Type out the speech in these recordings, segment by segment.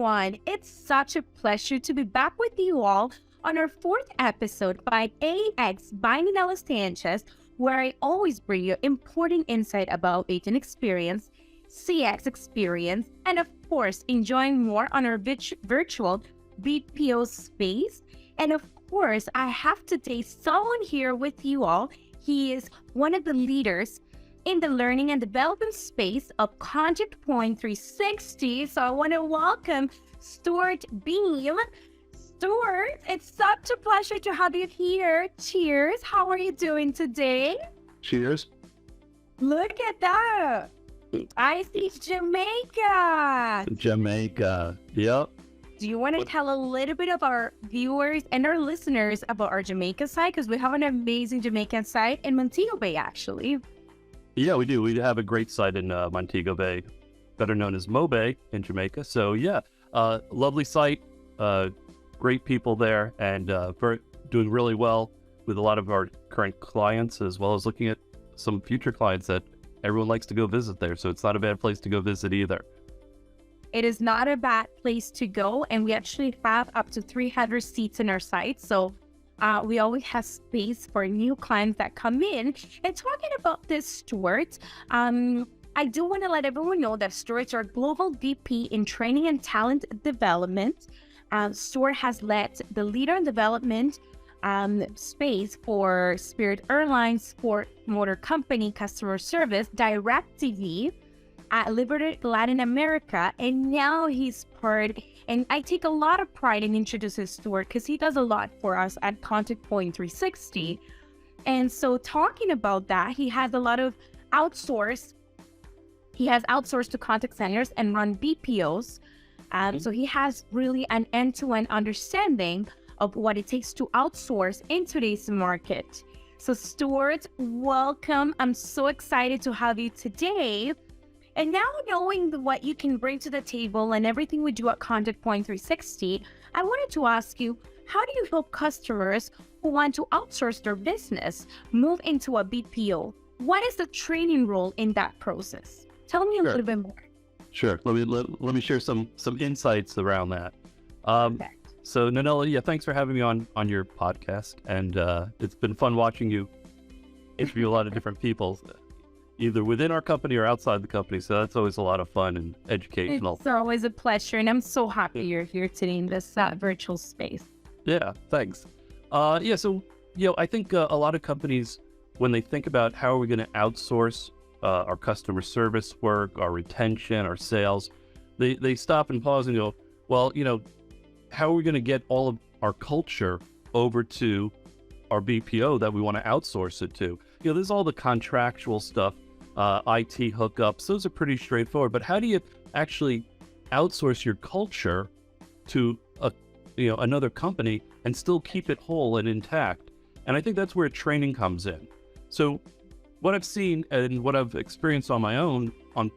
everyone. It's such a pleasure to be back with you all on our fourth episode by AX by Ninela Sanchez, where I always bring you important insight about agent experience, CX experience, and of course, enjoying more on our virtual BPO space. And of course, I have today someone here with you all. He is one of the leaders in the learning and development space of Contact Point 360. So I want to welcome Stuart Beame. Stuart, it's such a pleasure to have you here. Cheers. How are you doing today? Cheers. Look at that. I see Jamaica. Jamaica. Yep. Do you want to tell a little bit of our viewers and our listeners about our Jamaica site? Because we have an amazing Jamaican site in Montego Bay, actually. Yeah, we do. We have a great site in Montego Bay, better known as Mo Bay in Jamaica. So yeah, lovely site, great people there, and doing really well with a lot of our current clients, as well as looking at some future clients that everyone likes to go visit there. So it's not a bad place to go visit either. It is not a bad place to go, and we actually have up to 300 seats in our site. So we always have space for new clients that come in. And talking about this, Stuart, I do want to let everyone know that Stuart's our global VP in training and talent development. Stuart has led the leader in development space for Spirit Airlines, Sport Motor Company, customer service, DirecTV, at Liberty Latin America, and now he's part, and I take a lot of pride in introducing Stuart because he does a lot for us at Contact Point 360. And so talking about that, he has a lot of outsource. He has outsourced to contact centers and run BPOs. So he has really an end-to-end understanding of what it takes to outsource in today's market. So Stuart, welcome. I'm so excited to have you today. And now knowing what you can bring to the table and everything we do at Contact Point 360, I wanted to ask you, how do you help customers who want to outsource their business move into a BPO? What is the training role in that process? Tell me a little bit more. Sure. Let me share some insights around that. So Ninela, yeah, thanks for having me on your podcast. And it's been fun watching you interview a lot of different people, either within our company or outside the company. So that's always a lot of fun and educational. It's always a pleasure. And I'm so happy you're here today in this virtual space. Yeah, thanks. So, I think a lot of companies, when they think about how are we going to outsource our customer service work, our retention, our sales, they stop and pause and go, well, how are we going to get all of our culture over to our BPO that we want to outsource it to? There's all the contractual stuff, IT hookups, those are pretty straightforward, but how do you actually outsource your culture to another company and still keep it whole and intact? And I think that's where training comes in. So what I've seen and what I've experienced on my own on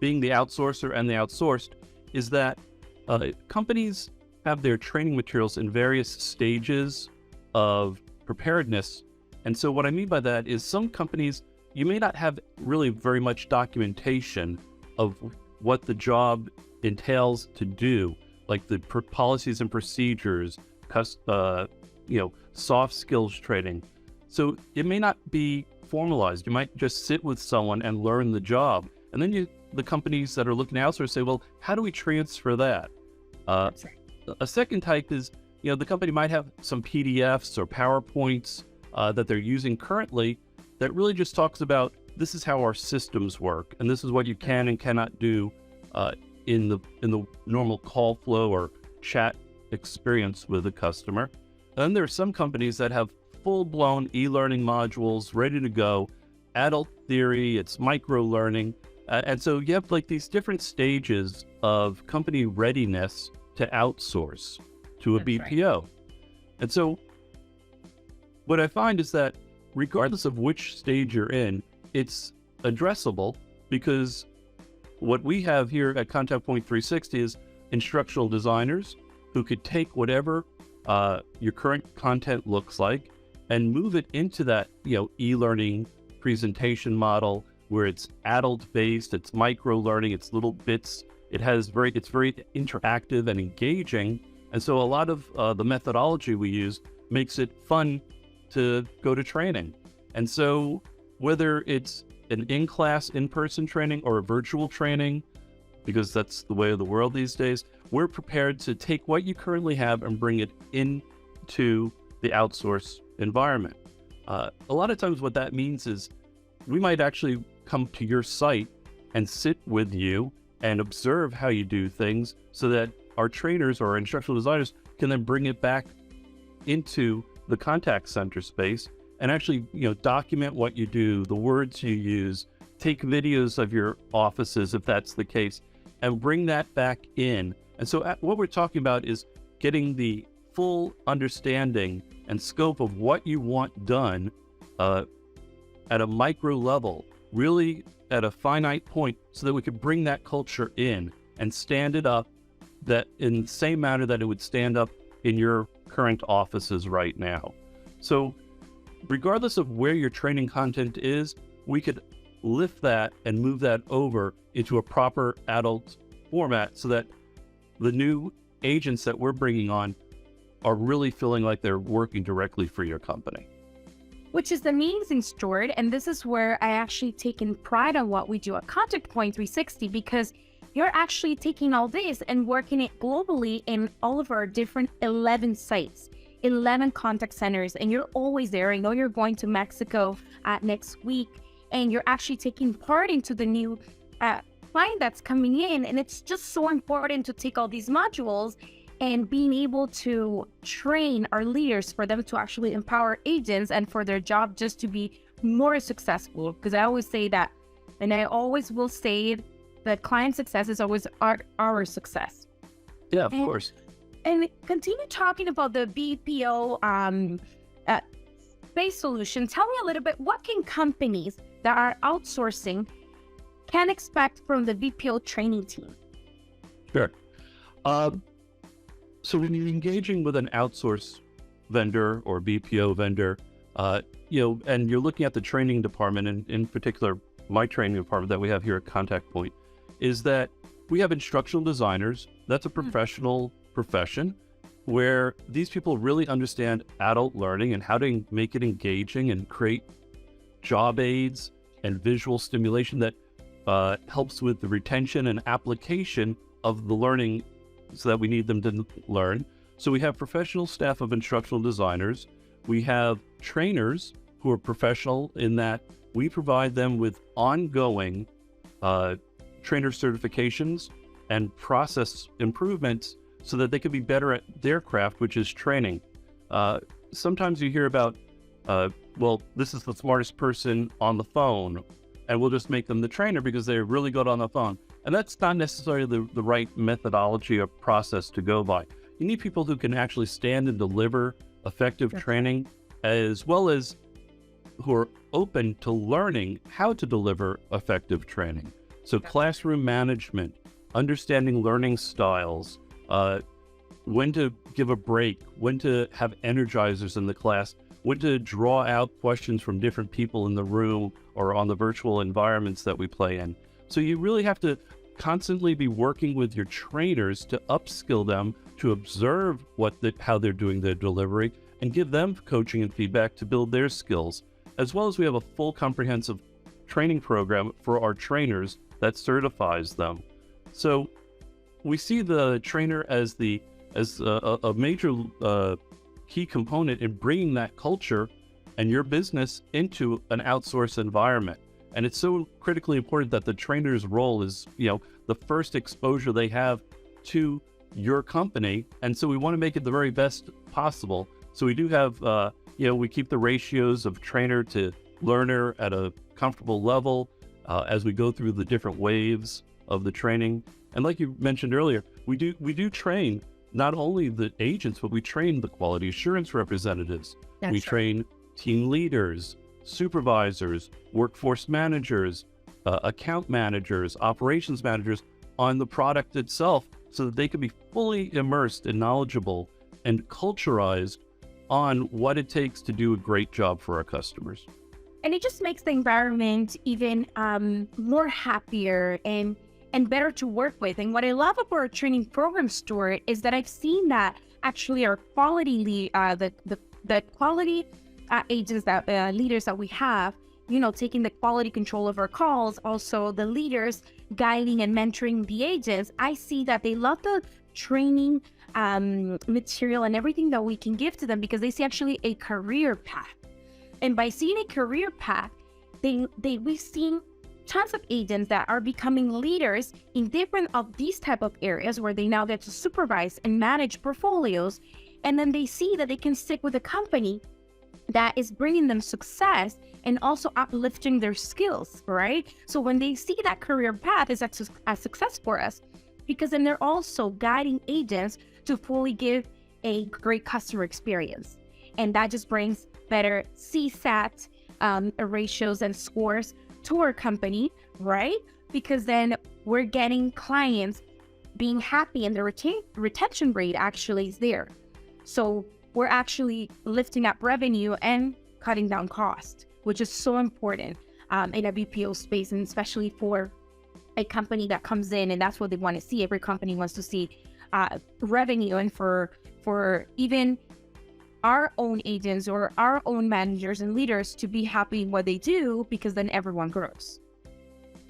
being the outsourcer and the outsourced is that companies have their training materials in various stages of preparedness. And so what I mean by that is some companies, you may not have really very much documentation of what the job entails to do, like the policies and procedures, soft skills training. So it may not be formalized. You might just sit with someone and learn the job. And then the companies that are looking to outsource say, well, how do we transfer that? A second type is, the company might have some PDFs or PowerPoints that they're using currently that really just talks about this is how our systems work and this is what you can and cannot do in the normal call flow or chat experience with the customer. And then there are some companies that have full-blown e-learning modules ready to go, adult theory, it's micro-learning. And so you have like these different stages of company readiness to outsource to a BPO. Right. And so what I find is that regardless of which stage you're in, it's addressable because what we have here at Contact Point 360 is instructional designers who could take whatever your current content looks like and move it into that, e-learning presentation model where it's adult based, it's micro learning, it's little bits It's very interactive and engaging. And so a lot of the methodology we use makes it fun to go to training. And so whether it's an in-class, in-person training or a virtual training, because that's the way of the world these days, we're prepared to take what you currently have and bring it into the outsource environment. A lot of times what that means is we might actually come to your site and sit with you and observe how you do things so that our trainers or our instructional designers can then bring it back into the contact center space and actually, document what you do, the words you use, take videos of your offices if that's the case, and bring that back in. And so what we're talking about is getting the full understanding and scope of what you want done at a micro level, really at a finite point, so that we could bring that culture in and stand it up that in the same manner that it would stand up in your current offices right now. So regardless of where your training content is, we could lift that and move that over into a proper adult format so that the new agents that we're bringing on are really feeling like they're working directly for your company. Which is amazing, Stuart. And this is where I actually taken pride on what we do at Contact Point 360, because you're actually taking all this and working it globally in all of our different 11 sites, 11 contact centers, and you're always there. I know you're going to Mexico next week, and you're actually taking part into the new client that's coming in. And it's just so important to take all these modules and being able to train our leaders for them to actually empower agents and for their job just to be more successful. Because I always say that, and I always will say that client success is always our success. Yeah, of course. And continue talking about the BPO space solution. Tell me a little bit, what can companies that are outsourcing can expect from the BPO training team? Sure. So when you're engaging with an outsource vendor or BPO vendor, and you're looking at the training department, and in particular, my training department that we have here at Contact Point, is that we have instructional designers. That's a professional profession where these people really understand adult learning and how to make it engaging and create job aids and visual stimulation that helps with the retention and application of the learning so that we need them to learn. So we have professional staff of instructional designers. We have trainers who are professional in that we provide them with ongoing trainer certifications and process improvements so that they can be better at their craft, which is training. Sometimes you hear about, this is the smartest person on the phone, and we'll just make them the trainer because they're really good on the phone. And that's not necessarily the right methodology or process to go by. You need people who can actually stand and deliver effective training, as well as who are open to learning how to deliver effective training. So classroom management, understanding learning styles, when to give a break, when to have energizers in the class, when to draw out questions from different people in the room or on the virtual environments that we play in. So you really have to constantly be working with your trainers to upskill them, to observe how they're doing their delivery, and give them coaching and feedback to build their skills. As well as we have a full comprehensive training program for our trainers that certifies them. So we see the trainer as a major key component in bringing that culture and your business into an outsourced environment. And it's so critically important that the trainer's role is, the first exposure they have to your company. And so we want to make it the very best possible. So we do have, we keep the ratios of trainer to learner at a comfortable level as we go through the different waves of the training. And like you mentioned earlier, we do train not only the agents, but we train the quality assurance representatives. We train team leaders, supervisors, workforce managers, account managers, operations managers on the product itself so that they can be fully immersed and knowledgeable and culturized on what it takes to do a great job for our customers. And it just makes the environment even more happier, and and better to work with. And what I love about our training program, Stuart, is that I've seen that actually our quality the quality agents that leaders that we have, taking the quality control of our calls, also the leaders guiding and mentoring the agents. I see that they love the training material and everything that we can give to them, because they see actually a career path. And by seeing a career path, we've seen tons of agents that are becoming leaders in different of these type of areas where they now get to supervise and manage portfolios. And then they see that they can stick with a company that is bringing them success and also uplifting their skills, right? So when they see that career path is a success for us, because then they're also guiding agents to fully give a great customer experience. And that just brings better CSAT ratios and scores to our company, right? Because then we're getting clients being happy, and the retention rate actually is there. So we're actually lifting up revenue and cutting down cost, which is so important in a BPO space, and especially for a company that comes in, and that's what they want to see. Every company wants to see revenue, and for even our own agents or our own managers and leaders to be happy in what they do, because then everyone grows.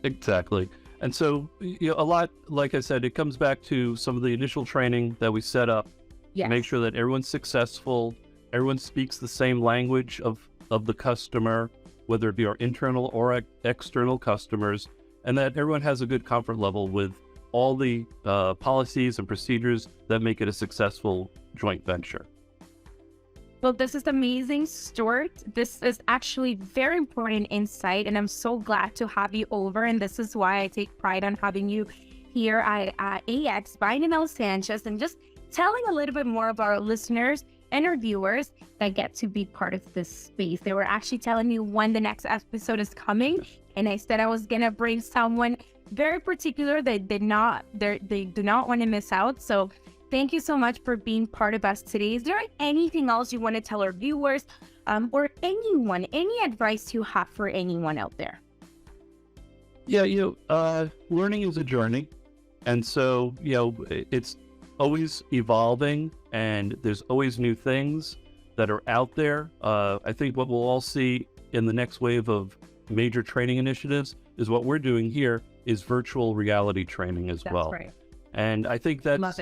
Exactly. And so, a lot, like I said, it comes back to some of the initial training that we set up. Yes. Make sure that everyone's successful, everyone speaks the same language of the customer, whether it be our internal or external customers, and that everyone has a good comfort level with all the policies and procedures that make it a successful joint venture. Well, this is amazing, Stuart. This is actually very important insight, and I'm so glad to have you over. And this is why I take pride on having you here at AX by Ninela Sanchez, and just telling a little bit more of our listeners and our viewers that get to be part of this space. They were actually telling me when the next episode is coming, and I said I was gonna bring someone very particular that they do not want to miss out. So thank you so much for being part of us today. Is there anything else you want to tell our viewers, or anyone, any advice you have for anyone out there? Yeah, learning is a journey. And so, it's always evolving, and there's always new things that are out there. I think what we'll all see in the next wave of major training initiatives is what we're doing here is virtual reality training as well. That's right. And I think that's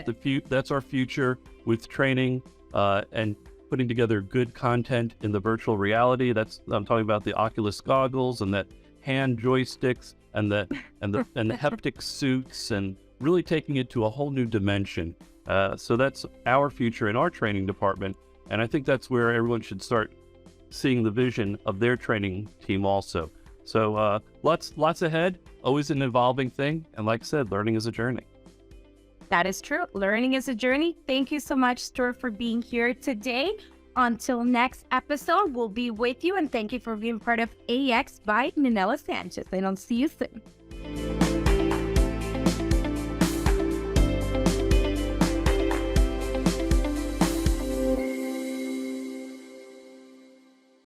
that's our future with training and putting together good content in the virtual reality. I'm talking about the Oculus goggles and that hand joysticks and the haptic suits, and really taking it to a whole new dimension. So that's our future in our training department. And I think that's where everyone should start seeing the vision of their training team also. So lots ahead, always an evolving thing. And like I said, learning is a journey. That is true. Learning is a journey. Thank you so much, Stuart, for being here today. Until next episode, we'll be with you. And thank you for being part of AX by Ninela Sanchez. And I'll see you soon.